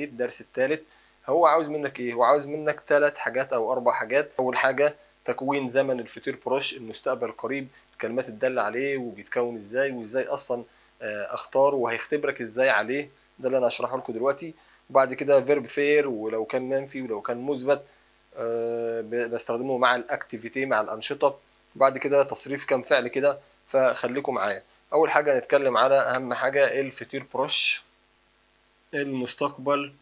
الدرس الثالث. هو عاوز منك ايه؟ هو عاوز منك 3 حاجات او 4 حاجات. اول حاجه تكوين زمن الفيتور بروش، المستقبل القريب، الكلمات الداله عليه وبيتكون ازاي، وازاي اصلا اختاره، وهيختبرك ازاي عليه. ده اللي انا هشرحه لكم دلوقتي. وبعد كده فيرب فير، ولو كان منفي ولو كان مثبت بستخدمه مع الاكتيفيتي، مع الانشطه. وبعد كده تصريف كام فعل كده. فخليكم معايا. اول حاجه نتكلم على اهم حاجه، الفيتور بروش، المستقبل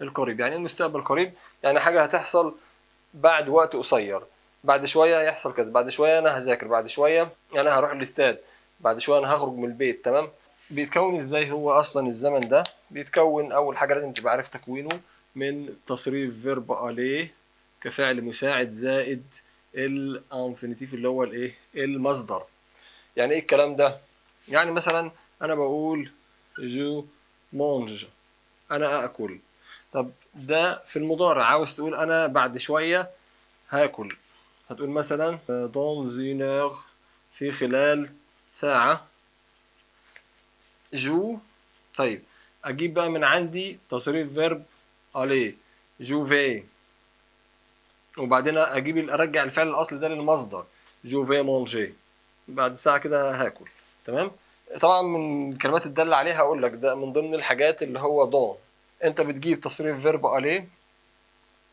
القريب. يعني ايه المستقبل القريب؟ يعني حاجه هتحصل بعد وقت قصير. بعد شويه يحصل كذا، بعد شويه انا هذاكر، بعد شويه انا هروح الاستاد، بعد شويه انا هخرج من البيت. تمام. بيتكون ازاي هو اصلا الزمن ده؟ بيتكون اول حاجه لازم تبقى عارف تكوينه من تصريف فيرب اليه كفعل مساعد زائد الانفينيتيف اللي هو الايه، المصدر. يعني ايه الكلام ده؟ يعني مثلا انا بقول جو مونج، انا اكل. طب ده في المضارع. عاوز تقول انا بعد شويه هاكل، هتقول مثلا dans une heure، في خلال ساعه. جو. طيب اجيب بقى من عندي تصريف فيرب aller، جو في، وبعدين اجيب ارجع الفعل الاصلي ده للمصدر، جو في مونجي، بعد ساعه كده هاكل. تمام. طبعا من الكلمات الداله عليها هقول لك ده من ضمن الحاجات اللي هو دون. انت بتجيب تصريف فيرب aller،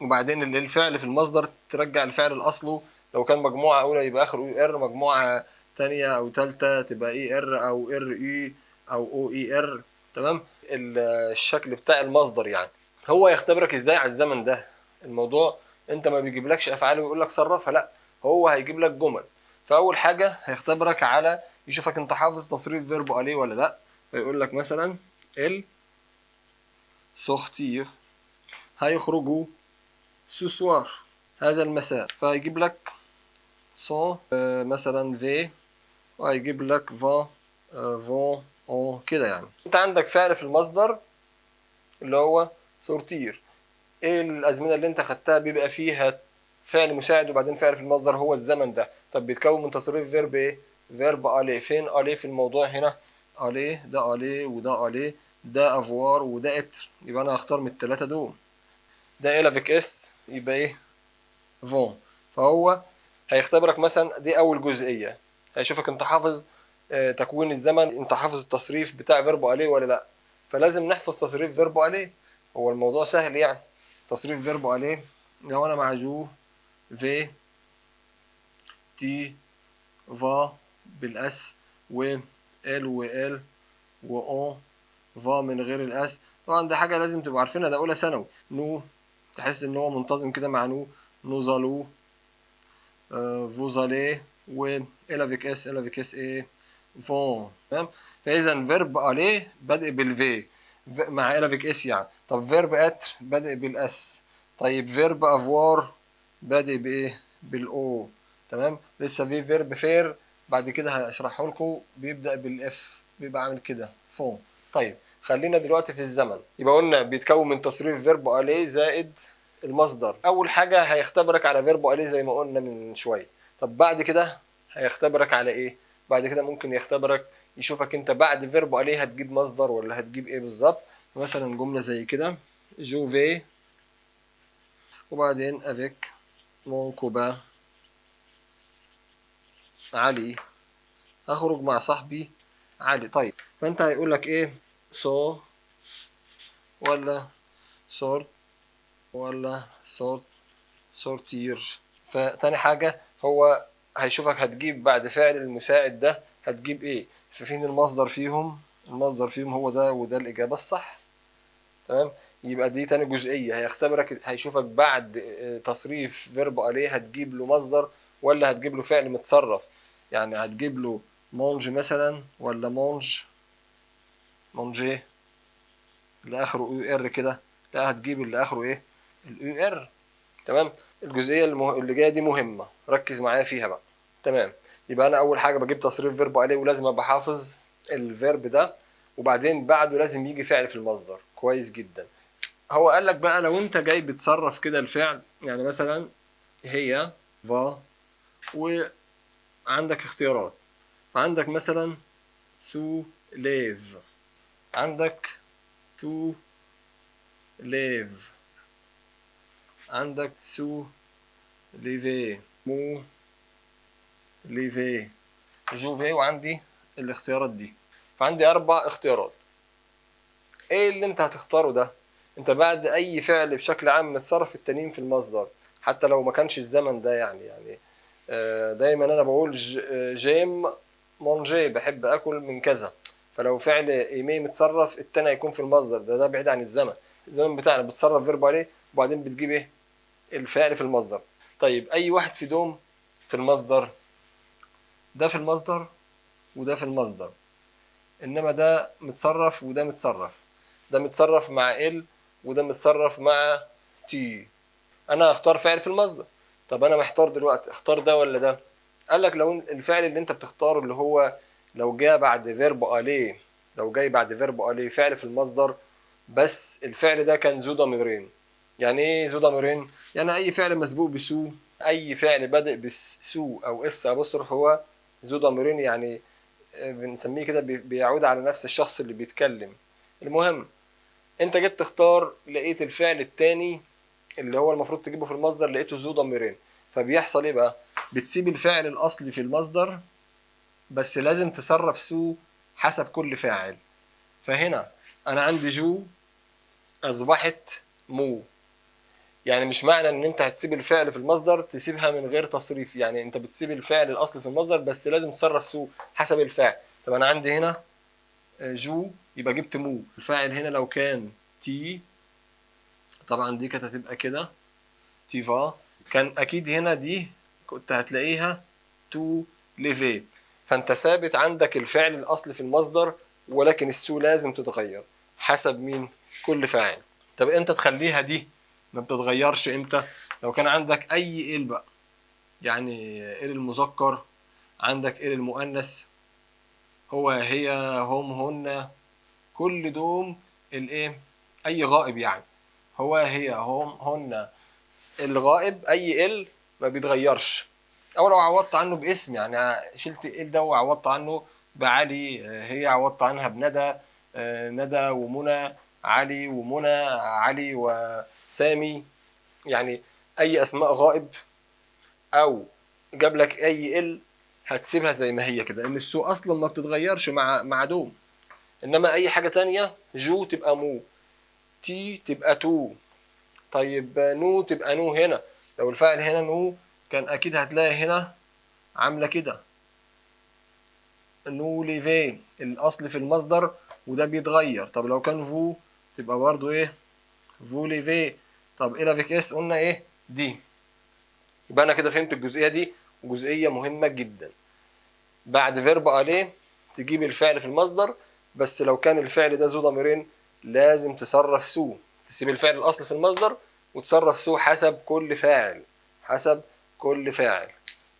وبعدين الفعل في المصدر ترجع الفعل الاصله. لو كان مجموعه اولى يبقى اخره اي ار، مجموعه ثانيه او ثالثه تبقى اي ار او ار اي او او اي ار. تمام. الشكل بتاع المصدر يعني. هو يختبرك ازاي على الزمن ده. الموضوع انت ما بيجيبلكش افعال ويقول لك صرفها، لا، هو هيجيب لك جمل. فاول حاجه هيختبرك على يشوفك انت حافظ تصريف فيرب عليه ولا لا. فيقول لك مثلا ال سورتير، هيخرجوا ce soir، هذا المساء. فيجيب لك سون مثلا في، وهيجيب لك فون فون اون كده. يعني انت عندك فعل في المصدر اللي هو سورتير. ايه الازمنه اللي انت خدتها بيبقى فيها فعل مساعد وبعدين فعل في المصدر؟ هو الزمن ده. طب بيتكون من تصريف فيرب ايه؟ فيرب الي. فين الي في الموضوع هنا؟ الي ده الي وده الي، ده افوار وده اتر. يبقى انا هختار من الثلاثه دول. ده الافيك اس يبقى ايه؟ فون. فهو هيختبرك مثلا، دي اول جزئيه، هيشوفك انت حافظ تكوين الزمن، انت حافظ التصريف بتاع فيربو عليه ولا لا. فلازم نحفظ تصريف فيربو عليه. هو الموضوع سهل يعني. تصريف فيربو عليه لو انا مع جو في تي فا بالاس، و ال وال واون فا من غير الاس. طبعا ده حاجه لازم تبقوا عارفينها، ده اولى ثانوي. نو، تحس ان هو منتظم كده مع نو، نوزالو، vous allez، و elle avec s، elle avec s ايه؟ vont. تمام. فاذا فيرب aller بادئ بالفي مع elle avec s يعني. طب فيرب être بادئ بالاس. طيب فيرب avoir بادئ بايه؟ بالاو. تمام. لسه في فيرب فير بعد كده هشرحه لكم بيبدا بالاف، بيبقى عامل كده فون. طيب خلينا دلوقتي في الزمن. يبقى قلنا بيتكون من تصريف فيرب aller زائد المصدر. اول حاجه هيختبرك على فيرب اليه زي ما قلنا من شويه. طب بعد كده هيختبرك على ايه؟ بعد كده ممكن يختبرك يشوفك انت بعد فيرب اليه هتجيب مصدر ولا هتجيب ايه بالظبط. مثلا جمله زي كده، جو في، وبعدين افيك مون كوبا علي، هخرج مع صاحبي علي. طيب فانت هيقول لك ايه؟ سو ولا سورت ولا سورت سورتير. فتاني حاجة هو هيشوفك هتجيب بعد فعل المساعد ده هتجيب ايه. ففين المصدر فيهم؟ المصدر فيهم هو ده، وده الإجابة الصح. تمام. يبقى دي تاني جزئية، هيختبرك هيشوفك بعد تصريف فيرب عليه هتجيب له مصدر ولا هتجيب له فعل متصرف. يعني هتجيب له مونج مثلا ولا مونج مونجي اللي اخره يو ار كده. لا، هتجيب اللي اخره ايه؟ اليو ار. تمام. الجزئيه اللي جايه دي مهمه، ركز معايا فيها بقى. تمام. يبقى انا اول حاجه بجيب تصريف فيرب عليه ولازم ابقى حافظ الفيرب ده، وبعدين بعده لازم يجي فعل في المصدر. كويس جدا. هو قال لك بقى لو انت جاي بتصرف كده الفعل، يعني مثلا هي فا، وعندك اختيارات. فعندك مثلا سو ليف، عندك تو ليف، عندك سو ليفي، مو ليفي، جوفي، وعندي الاختيارات دي. فعندي 4 اختيارات. ايه اللي انت هتختاره ده؟ انت بعد اي فعل بشكل عام متصرف التانيين في المصدر، حتى لو ما كانش الزمن ده يعني دايما انا بقول جيم مونجي، بحب اكل من كذا. فلو فعل ايمي متصرف التاني هيكون في المصدر ده بعيد عن الزمن. الزمن بتاعنا بتصرف فيرب عليه وبعدين بتجيب ايه؟ الفعل في المصدر. طيب اي واحد في دوم في المصدر، ده في المصدر وده في المصدر، انما ده متصرف وده متصرف، ده متصرف مع ال وده متصرف مع تي. انا هختار فعل في المصدر. طب انا محتار دلوقتي اختار ده ولا ده؟ قال لك لو الفعل اللي انت بتختاره اللي هو لو جاء بعد فيرب اليه، لو جاي بعد فيرب اليه فعل في المصدر بس الفعل ده كان ذو ضميرين. يعني ايه ذو ضميرين؟ يعني اي فعل مسبوق بسو، اي فعل بادئ بسو او اس ابوستروف هو ذو ضميرين، يعني بنسميه كده بيعود على نفس الشخص اللي بيتكلم. المهم انت جيت تختار لقيت الفعل التاني اللي هو المفروض تجيبه في المصدر لقيته ذو ضميرين. فبيحصل ايه بقى؟ بتسيب الفعل الاصلي في المصدر بس لازم تصرف سو حسب كل فاعل. فهنا انا عندي جو اصبحت مو. يعني مش معنى ان انت هتسيب الفعل في المصدر تسيبها من غير تصريف، يعني انت بتسيب الفعل الاصلي في المصدر بس لازم تصرف سو حسب الفاعل. طب انا عندي هنا جو يبقى جبت مو. الفاعل هنا لو كان تي طبعا دي كانت هتبقى كده تيفا، كان اكيد هنا دي كنت هتلاقيها تو ليفي. فانت ثابت عندك الفعل الاصلي في المصدر ولكن السو لازم تتغير حسب مين؟ كل فاعل. طب امتى تخليها دي ما بتتغيرش؟ امتى؟ لو كان عندك اي ال بقى، يعني ال المذكر، عندك ال المؤنث، هو هي هم هن، كل دوم الايه؟ اي غائب يعني، هو هي هم هن. الغائب اي ال ما بيتغيرش. او لو عوضت عنه باسم، يعني شلت ال ده وعوضت عنه بعلي، هي عوضت عنها بندى، ندى ومنى، علي ومنى، علي وسامي، يعني اي اسماء غائب او جاب لك اي ال هتسيبها زي ما هي كده، ان السو اصلا ما بتتغيرش مع دوم. انما اي حاجه تانية جو تبقى مو، تي تبقى تو، طيب نو تبقى نو. هنا لو الفاعل هنا نو كان اكيد هتلاقي هنا عامله كده نو ليفي الاصل في المصدر وده بيتغير. طب لو كان فو تبقى برضو ايه؟ فو ليفي. طب ايه لافيك اس قلنا ايه دي. يبقى انا كده فهمت الجزئيه دي، وجزئيه مهمه جدا. بعد فيرب اليه تجيب الفعل في المصدر بس لو كان الفعل ده ذو ضميرين لازم تصرف سو، تسيب الفعل الاصل في المصدر وتصرف سو حسب كل فاعل، حسب كل فاعل.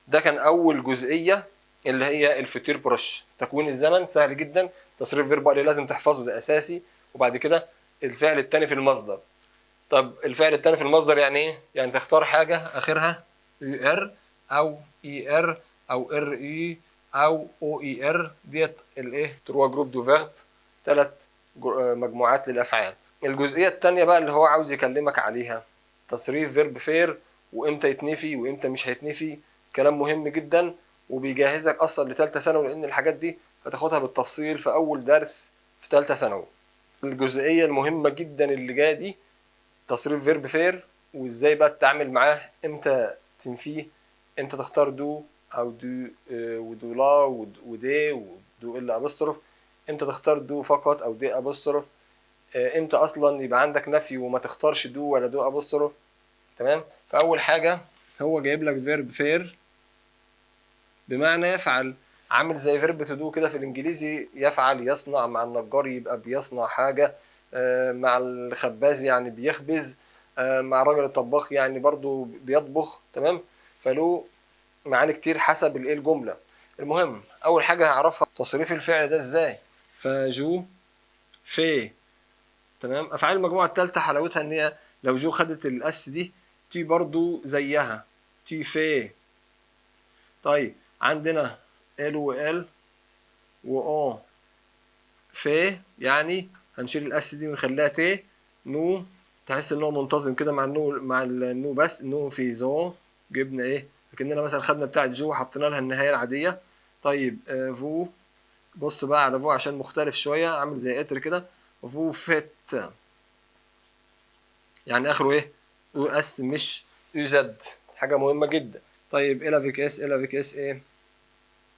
ده كان اول جزئيه اللي هي الفيتير بروش. تكوين الزمن سهل جدا، تصريف فيرب اليه لازم تحفظه ده اساسي، وبعد كده الفعل الثاني في المصدر. طب الفعل الثاني في المصدر يعني ايه؟ يعني تختار حاجه اخرها يو ار او اي ار او ار اي او او اي ار، ديت الايه؟ تروا جروب دو فيرب، 3 مجموعات للافعال. الجزئيه الثانيه بقى اللي هو عاوز يكلمك عليها تصريف فيرب فير، وامتى يتنفي وامتى مش هيتنفي. كلام مهم جدا وبيجهزك اصلا لثالثه ثانوي، لان الحاجات دي هتاخدها بالتفصيل في اول درس في ثالثه ثانوي. الجزئيه المهمه جدا اللي جايه دي تصريف فيرب فير، وازاي بقى تتعامل معاه، امتى تنفيه، امتى تختار دو او دو ودو لا ودي ودو الا ابوستروف، امتى تختار دو فقط او دي ابوستروف، امتى اصلا يبقى عندك نفي وما تختارش دو ولا دو ابوستروف. تمام. فاول حاجه هو جايب لك فيرب فير بمعنى يفعل، عامل زي فيرب تو دو كده في الانجليزي، يفعل يصنع، مع النجار يبقى بيصنع حاجه، مع الخباز يعني بيخبز، مع الراجل الطباخ يعني برضو بيطبخ. تمام. فله معاني كتير حسب الايه الجمله. المهم اول حاجه هعرفها تصريف الفعل ده ازاي. فجو في. تمام. افعال المجموعه الثالثه حلاوتها ان هي لو جو خدت الاس دي تي برضو زيها تي في. طيب عندنا ال وال و في، يعني هنشيل الاس دي ونخليها ت. نو تحس ان هو منتظم كده مع النو بس النو في زو جبنا ايه لكننا مثلا خدنا بتاعه جو حطينا لها النهايه العاديه. طيب فو بص بقى على فو عشان مختلف شويه عامل زي قطر كده. فو فيت يعني اخره ايه يو اس مش يو زد حاجه مهمه جدا. طيب الافيك اس ايه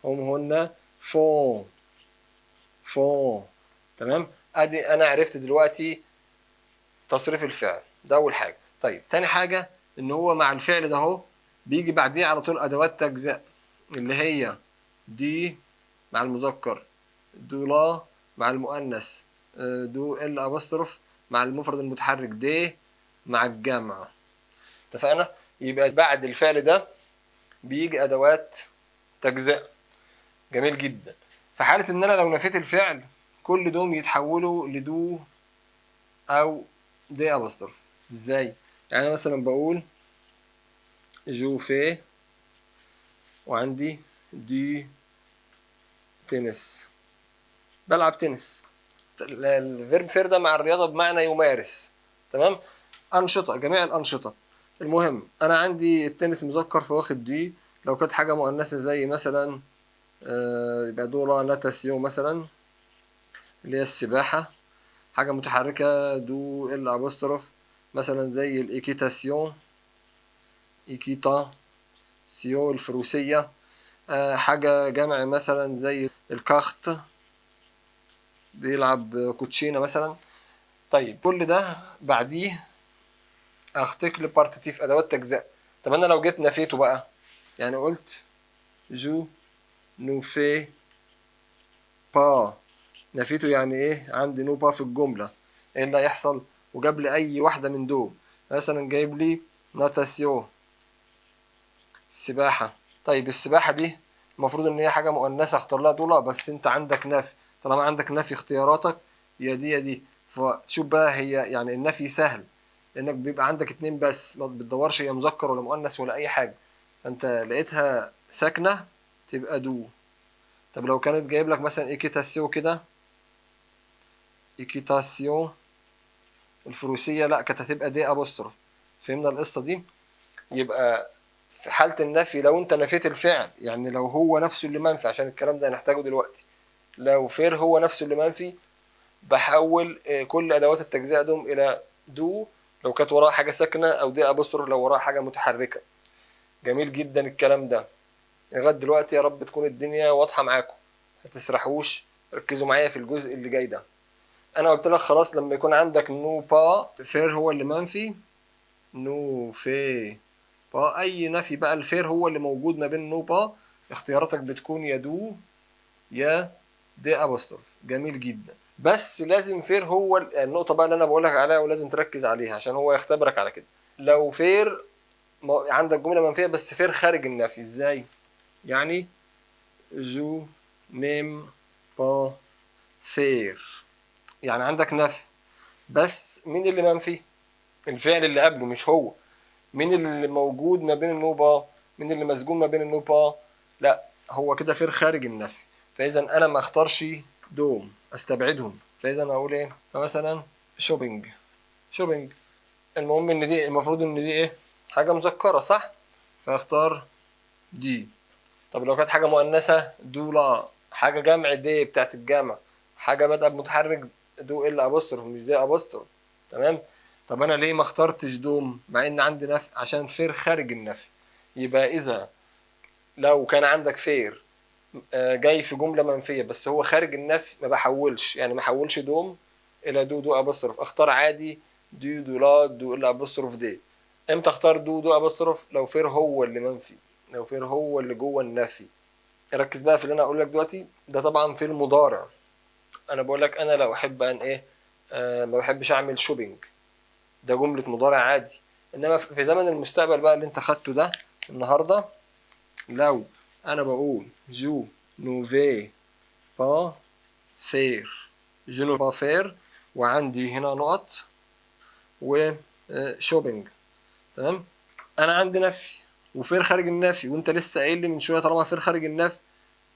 هم هن فون تمام. ادي انا عرفت دلوقتي تصريف الفعل ده اول حاجه. طيب تاني حاجه ان هو مع الفعل ده اهو بيجي بعديه على طول ادوات تجزئه اللي هي دي مع المذكر، دو لا مع المؤنث، دو ال ابوستروف مع المفرد المتحرك، دي مع الجمع. اتفقنا؟ يبقى بعد الفعل ده بيجي ادوات تجزئه. جميل جدا. في حاله ان انا لو نفيت الفعل كل دوم يتحولوا لدو او دي ابوستروف. ازاي؟ يعني مثلا بقول جو في وعندي دي تنس بلعب تنس. الفيرب فير ده مع الرياضه بمعنى يمارس. تمام. انشطه جميع الانشطه. المهم انا عندي التنس مذكر فواخد دي. لو كانت حاجه مؤنثه زي مثلا يبقى دولا ناتاسيون مثلا اللي هي السباحه. حاجه متحركه دو ال ابوستروف مثلا زي الايكيتاسيون ايكيتا سيو الفروسيه. حاجه جمع مثلا زي الكاخت بيلعب كوتشينه مثلا. طيب كل ده بعديه ارتكل بارتيتيف ادوات تجزئه. طب انا لو جيت نفيته بقى يعني قلت جو نو في با نفيته يعني ايه عندي نو با في الجمله ايه اللي هيحصل وجاب لي اي واحده من دول مثلا جايب لي ناتاسيو السباحه. طيب السباحه دي المفروض ان هي حاجه مؤنثه اختار لها دول بس انت عندك نفي. طالما عندك نفي اختياراتك يا دي يا دي. فشوف بقى هي يعني النفي سهل لانك بيبقى عندك اتنين بس ما بتدورش هي مذكر ولا مؤنث ولا اي حاجه. فانت لقيتها ساكنه تبقى دو. طب لو كانت جايب لك مثلا ايكيتاسيو كده ايكيتاسيو الفروسيه لا كانت هتبقى دي ابوستروف. فهمنا القصه دي؟ يبقى في حاله النفي لو انت نفيت الفعل يعني لو هو نفسه اللي منفي عشان الكلام ده هنحتاجه دلوقتي. لو فير هو نفسه اللي منفي بحول كل ادوات التجزئه دوم الى دو لو كانت وراها حاجه ساكنه او دي ابوستروف لو وراها حاجه متحركه. جميل جدا الكلام ده. لغايه دلوقتي يا رب تكون الدنيا واضحه معاكم ما تسرحوش. ركزوا معايا في الجزء اللي جاي ده. انا قلت لك خلاص لما يكون عندك نو با فير هو اللي منفي نو في با اي نفي بقى الفير هو اللي موجود ما بين نو با اختياراتك بتكون يا دو يا دي ابوستروف. جميل جدا. بس لازم فير هو النقطه بقى اللي انا بقول لك عليها ولازم تركز عليها عشان هو يختبرك على كده. لو فير عندك جمله منفيه بس فير خارج النفي ازاي؟ يعني جو نيم با فير يعني عندك نفي بس مين اللي منفي؟ الفعل اللي قبله مش هو. مين اللي موجود ما بين النو با؟ مين اللي مسجون ما بين النو با؟ لا هو كده فير خارج النفي. فاذا انا ما اختارش دوم استبعدهم. فاذا اقول ايه؟ فمثلا شوبينج المهم ان دي المفروض ان دي ايه حاجه مذكره صح فاختار دي. طب لو كانت حاجه مؤنثه دولا حاجه جمع دي بتاعت الجمع حاجه بدأ بمتحرك دو الا ابوستروف مش دي ابوستروف. تمام. طب انا ليه ما اخترتش دوم مع ان عندي نفي عشان فير خارج النفي. يبقى اذا لو كان عندك فير جاي في جمله منفيه بس هو خارج النفي ما بحولش يعني ما حولش دوم الى دو ابوستروف اختار عادي دو لا دو الا ابوستروف دي. امتى اختار دو ابوستروف؟ لو فير هو اللي منفي لو فير هو اللي جوه النفي. ركز بقى في اللي انا اقول لك دلوقتي ده طبعا في المضارع. انا بقول لك انا لو احب ان ايه ما بحبش اعمل شوبينج ده جمله مضارع عادي. انما في زمن المستقبل بقى اللي انت خدته ده النهارده لو انا بقول جو نوفي با فير جو نو با فير وعندي هنا نقط وشوبينج. تمام. انا عندي نفي وفير خارج النفي وانت لسه قايل لي من شويه طالما فير خارج النفي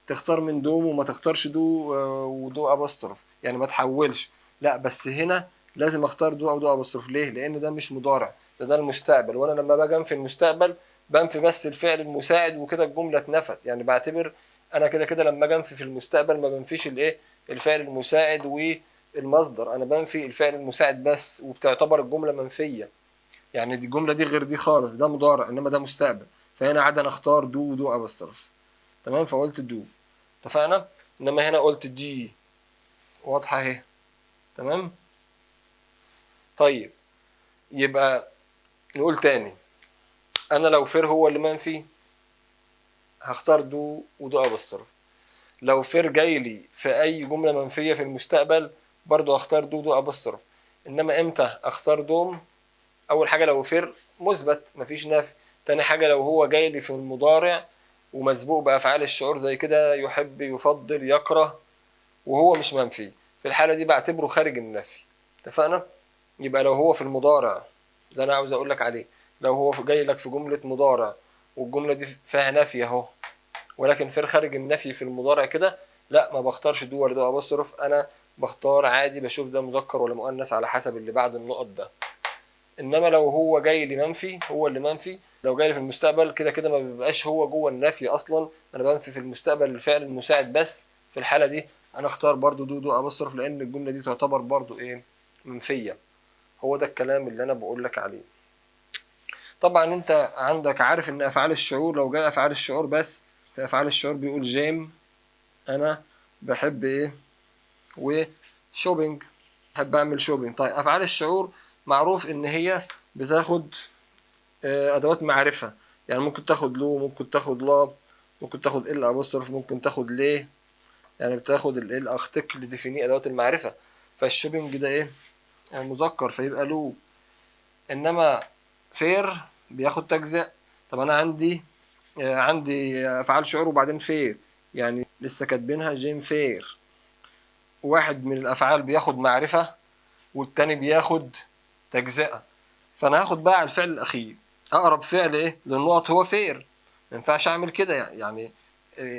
تختار من دوم وما تختارش دو ودو ابوستروف يعني ما تحولش. لا بس هنا لازم اختار دو او دو ابوستروف. ليه؟ لان ده مش مضارع، ده المستقبل، وانا لما باجي انفي المستقبل بنفي بس الفعل المساعد وكده الجمله اتنفت. يعني بعتبر انا كده لما اجي انفي في المستقبل ما بنفيش الايه الفعل المساعد والمصدر، انا بنفي الفعل المساعد بس، وبتعتبر الجمله منفيه. يعني دي الجمله دي غير دي خالص، ده مضارع انما ده مستقبل، فهنا عاد انا اختار دو ودو ابوستروف. تمام، فقلت دو. اتفقنا؟ انما هنا قلت دي. واضحه اهي. تمام. طيب يبقى نقول تاني، انا لو فير هو اللي منفي هختار دو ودو ابوستروف. لو فير جاي لي في اي جمله منفيه في المستقبل برضو هختار دو ودو ابوستروف. انما امتى اختار دوم؟ اول حاجه لو فير مثبت مفيش نفي. تاني حاجه لو هو جاي لي في المضارع ومسبوق بافعال الشعور زي كده يحب، يفضل، يكره، وهو مش منفي، في الحاله دي بعتبره خارج النفي. اتفقنا؟ يبقى لو هو في المضارع، ده انا عاوز اقول لك عليه، لو هو جاي لك في جمله مضارع والجمله دي فيها نفي اهو، ولكن فير خارج النفي في المضارع كده، لا ما بختارش دو ولا دو ابوستروف، انا بختار عادي بشوف ده مذكر ولا مؤنث على حسب اللي بعد النقط ده. انما لو هو جاي لي منفي، هو اللي منفي، لو جاي لي في المستقبل كده ما بيبقاش هو جوه النفي اصلا، انا بنفي في المستقبل الفعل المساعد بس. في الحاله دي انا اختار برضو دو دو ابوستروف، لان الجمله دي تعتبر برضو ايه منفيه. هو ده الكلام اللي انا بقول لك عليه. طبعا انت عندك عارف ان افعال الشعور لو جاي افعال الشعور بس، في افعال الشعور بيقول جيم انا بحب ايه، وشوبينج بحب اعمل شوبينج. طيب افعال الشعور معروف ان هي بتاخد ادوات معرفه، يعني ممكن تاخد لو، ممكن تاخد لا، ممكن تاخد ال ابوستروف، ممكن تاخد ليه، يعني بتاخد الارتكل ديفيني ادوات المعرفه. فالشوبينج ده ايه مذكر فيبقى له. انما فير بياخد تجزئة. طب انا عندي افعال شعور وبعدين فير، يعني لسه كاتبينها جيم فير، واحد من الافعال بياخد معرفة والتاني بياخد تجزئة، فانا هاخد بقى على الفعل الاخير. اقرب فعل ايه للنقط هو فير، ما ينفعش اعمل كده يعني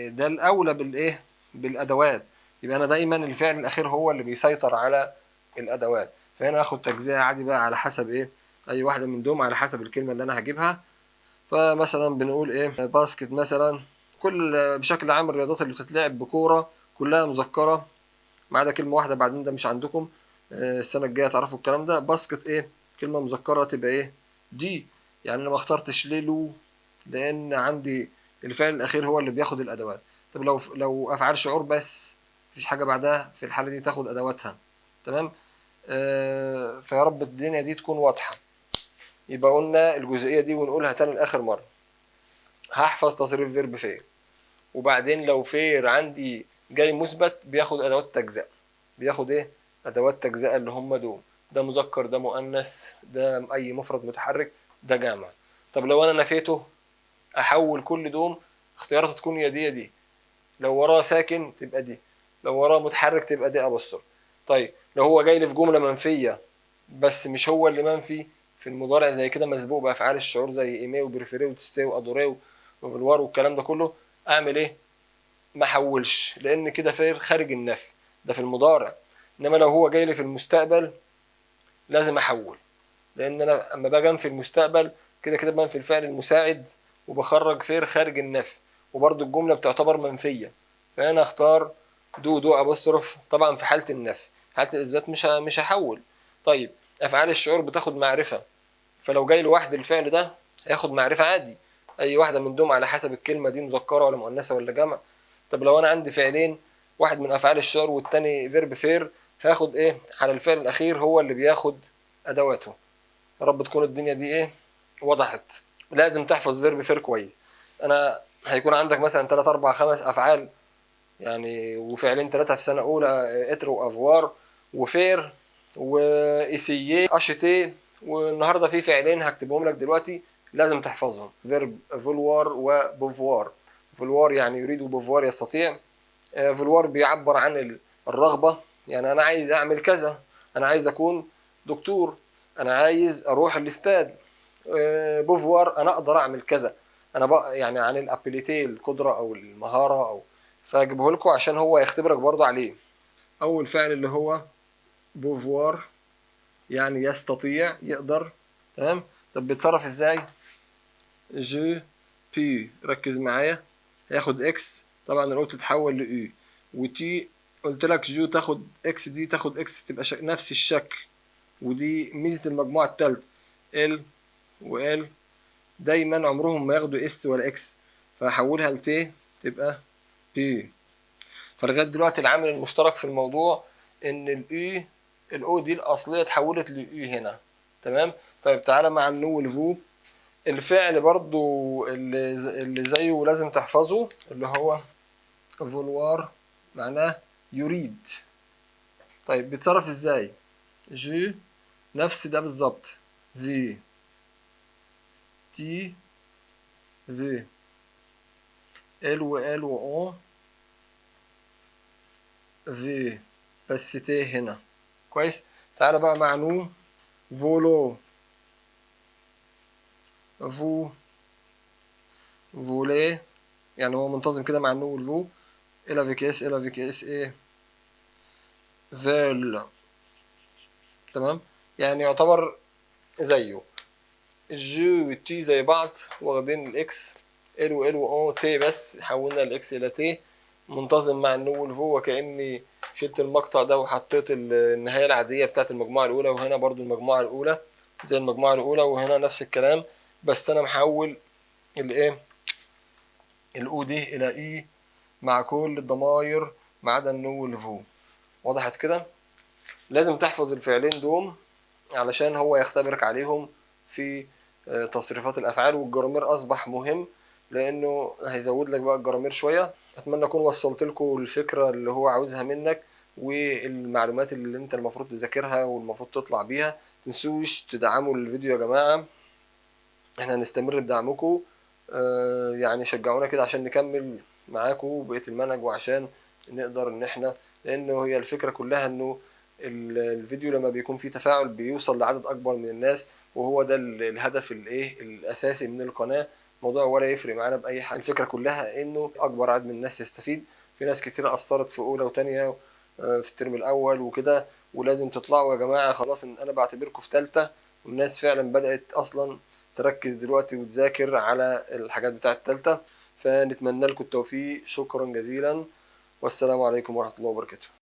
ده الاولى بالايه بالادوات، يبقى انا دايما الفعل الاخير هو اللي بيسيطر على الادوات. فهنا هاخد تجزئة عادي بقى على حسب ايه اي واحدة من دوم، على حسب الكلمة اللي انا هجيبها. فمثلا بنقول ايه باسكت مثلا، كل بشكل عام الرياضات اللي بتتلعب بكورة كلها مذكرة ما عدا كلمة واحدة بعدين ده مش عندكم، السنة الجاية تعرفوا الكلام ده. باسكت ايه كلمة مذكرة تبقى ايه دي، يعني انا ما اخترتش ليه لو، لان عندي الفعل الاخير هو اللي بياخد الادوات. طب لو افعال شعور بس مفيش حاجة بعدها، في الحالة دي تاخد ادواتها. تمام. فيا رب الدنيا دي تكون واضحة. يبقى قلنا الجزئية دي ونقولها تاني لآخر مرة. هحفظ تصريف فيرب فير، وبعدين لو فير عندي جاي مثبت بياخد ادوات تجزئة. بياخد ايه ادوات تجزئة اللي هم دول، ده مذكر، ده مؤنث، ده اي مفرد متحرك، ده جامع. طب لو انا نفيته احول كل دوم اختياراته تكون يا دي يا دي، لو وراه ساكن تبقى دي، لو وراه متحرك تبقى دي ابصر. طيب لو هو جاي لي في جملة منفية بس مش هو اللي منفي، في المضارع زي كده مسبوق بافعال الشعور زي ايمي وبريفيري وتستي وادوري وفلوار والكلام ده كله، اعمل ايه ما احولش، لان كده فير خارج النفي، ده في المضارع. انما لو هو جاي لي في المستقبل لازم احول، لان انا اما باجي انفي المستقبل كده بنفي الفعل المساعد وبخرج فير خارج النفي، وبرده الجمله بتعتبر منفيه، فانا اختار دو ابوستروف طبعا في حاله النفي. حاله الاثبات مش هحول. طيب افعال الشعور بتاخد معرفه، فلو جاي لوحد الفعل ده هياخد معرفة عادي، اي واحدة من دوم على حسب الكلمة دي مذكرة ولا مؤنثة ولا جمع. طب لو انا عندي فعلين، واحد من افعال الشر والتاني فيرب فير، هاخد ايه على الفعل الاخير هو اللي بياخد ادواته. يا رب تكون الدنيا دي ايه وضحت. لازم تحفظ فيرب فير كويس. انا هيكون عندك مثلا 3 4 5 افعال، يعني وفعلين 3 في سنة اولى، اتر وافوار وفير وايسيي اشتي، والنهارده في فعلين هكتبهم لك دلوقتي لازم تحفظهم، فيرب فولوار وبوفوار. فولوار يعني يريد وبوفوار يستطيع. فولوار بيعبر عن الرغبة، يعني أنا عايز أعمل كذا، أنا عايز أكون دكتور، أنا عايز أروح الاستاد. بوفوار أنا أقدر أعمل كذا، أنا بقى يعني عن الأبيليتي القدرة أو المهارة أو، فأجيبه لكم عشان هو يختبرك برضه عليه. أول فعل اللي هو بوفوار يعني يستطيع، يقدر. تمام. طب بيتصرف ازاي؟ جو بي، ركز معايا، هياخد اكس، طبعا الاو تتحول لاي، وتي قلت لك جو تاخد اكس، دي تاخد اكس، تبقى نفس الشكل. ودي ميزة المجموعة التالتة، ال وال دايما عمرهم ما ياخدوا اس ولا اكس، فهحولها لت تبقى بي. فلغاية دلوقتي العامل المشترك في الموضوع ان الاي، الاو دي الاصلية اتحولت لاي هنا. تمام. طيب تعالى مع النو والفو. الفعل برضو اللي زيه لازم تحفظه، اللي هو فولوار، معناه يريد. طيب بيتصرف ازاي؟ جو نفس ده بالظبط، في تي في ال وال و في، بس تي هنا. كويس. تعالى بقى مع نو، فولو، فو، فولي، يعني هو منتظم كده مع النو والفو. إلا في كيس، إلا في كيس إيه، فيل. تمام. يعني يعتبر زيه. الجي والتي زي بعض، واخدين الإكس، ال وال و تي، بس حولنا الإكس إلى تي. منتظم مع النو والفو، وكأني شلت المقطع ده وحطيت النهاية العادية بتاعت المجموعة الأولى، وهنا برضو المجموعة الأولى زي المجموعة الأولى، وهنا نفس الكلام، بس أنا محول الإيه، الأو دي إلى إي مع كل الضماير ما عدا النو والفو. وضحت كده؟ لازم تحفظ الفعلين دول علشان هو يختبرك عليهم في تصريفات الأفعال. والجرامير أصبح مهم لأنه هيزود لك بقى الجرامير شوية. أتمنى أكون وصلت لكم الفكرة اللي هو عاوزها منك، والمعلومات اللي أنت المفروض تذاكرها والمفروض تطلع بيها. متنسوش تدعموا الفيديو يا جماعة، احنا هنستمر بدعمكم. يعني شجعونا كده عشان نكمل معاكم بقية المنهج، وعشان نقدر ان احنا، لانه هي الفكرة كلها انه الفيديو لما بيكون فيه تفاعل بيوصل لعدد اكبر من الناس، وهو ده الهدف الايه الاساسي من القناة. الموضوع ولا يفرق معانا باي حاجة، الفكرة كلها انه اكبر عدد من الناس يستفيد. في ناس كتير قصرت في اولى وتانية في الترم الاول وكده، ولازم تطلعوا يا جماعة. خلاص ان انا بعتبركم في تالتة، والناس فعلا بدأت اصلا تركز دلوقتي وتذاكر على الحاجات بتاعة التالتة. فنتمنى لكم التوفيق. شكرا جزيلا، والسلام عليكم ورحمة الله وبركاته.